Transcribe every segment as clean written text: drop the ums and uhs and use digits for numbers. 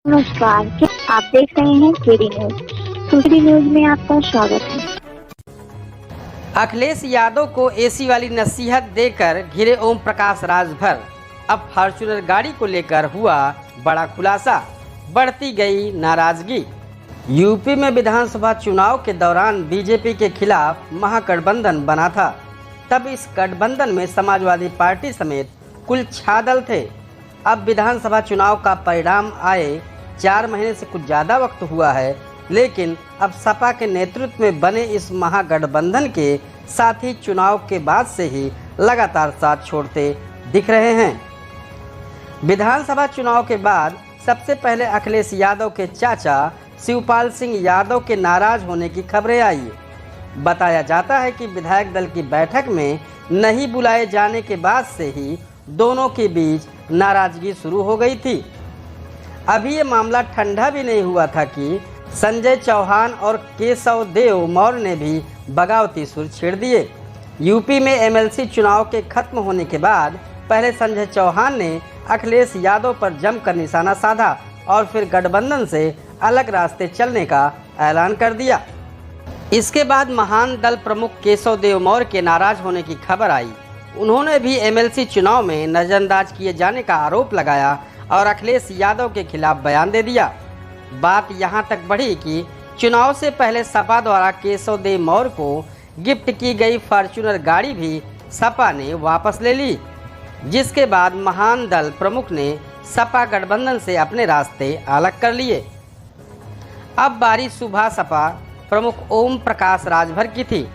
नमस्कार, क्या आप देख रहे हैं केडी न्यूज। केडी न्यूज में आपका स्वागत है। अखिलेश यादव को एसी वाली नसीहत देकर घिरे ओम प्रकाश राजभर। अब फॉर्च्यूनर गाड़ी को लेकर हुआ बड़ा खुलासा, बढ़ती गई नाराजगी। यूपी में विधानसभा चुनाव के दौरान बीजेपी के खिलाफ महागठबंधन बना था। तब इस गठबंधन में समाजवादी पार्टी समेत कुल 6 दल थे। अब विधानसभा चुनाव का परिणाम आए 4 महीने से कुछ ज़्यादा वक्त हुआ है, लेकिन अब सपा के नेतृत्व में बने इस महागठबंधन के साथी चुनाव के बाद से ही लगातार साथ छोड़ते दिख रहे हैं। विधानसभा चुनाव के बाद सबसे पहले अखिलेश यादव के चाचा शिवपाल सिंह यादव के नाराज होने की खबरें आई। बताया जाता है कि विधायक दल की बैठक में नहीं बुलाए जाने के बाद से ही दोनों के बीच नाराजगी शुरू हो गई थी। अभी ये मामला ठंडा भी नहीं हुआ था कि संजय चौहान और केशव देव मौर्य ने भी बगावती सुर छेड़ दिए। यूपी में एमएलसी चुनाव के खत्म होने के बाद पहले संजय चौहान ने अखिलेश यादव पर जमकर निशाना साधा और फिर गठबंधन से अलग रास्ते चलने का ऐलान कर दिया। इसके बाद महान दल प्रमुख केशव देव मौर्य के नाराज होने की खबर आई। उन्होंने भी एमएलसी चुनाव में नजरअंदाज किए जाने का आरोप लगाया और अखिलेश यादव के खिलाफ बयान दे दिया। बात यहां तक बढ़ी कि चुनाव से पहले सपा द्वारा केशव देव मौर्य को गिफ्ट की गई फॉर्च्यूनर गाड़ी भी सपा ने वापस ले ली, जिसके बाद महान दल प्रमुख ने सपा गठबंधन से अपने रास्ते अलग कर लिए। अब बारी सुबह सपा प्रमुख ओम प्रकाश राजभर की थी।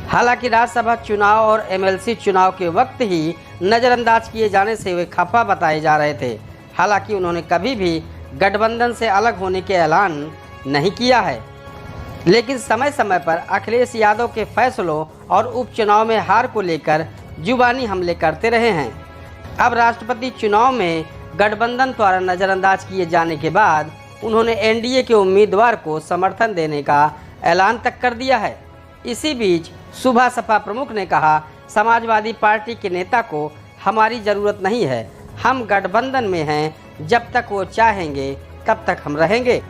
हालांकि राज्यसभा चुनाव और एमएलसी चुनाव के वक्त ही नज़रअंदाज किए जाने से वे खफा बताए जा रहे थे। हालांकि उन्होंने कभी भी गठबंधन से अलग होने के ऐलान नहीं किया है, लेकिन समय समय पर अखिलेश यादव के फैसलों और उपचुनाव में हार को लेकर जुबानी हमले करते रहे हैं। अब राष्ट्रपति चुनाव में गठबंधन द्वारा नज़रअंदाज किए जाने के बाद उन्होंने एनडीए के उम्मीदवार को समर्थन देने का ऐलान तक कर दिया है। इसी बीच सुबह सपा प्रमुख ने कहा, समाजवादी पार्टी के नेता को हमारी ज़रूरत नहीं है, हम गठबंधन में हैं, जब तक वो चाहेंगे तब तक हम रहेंगे।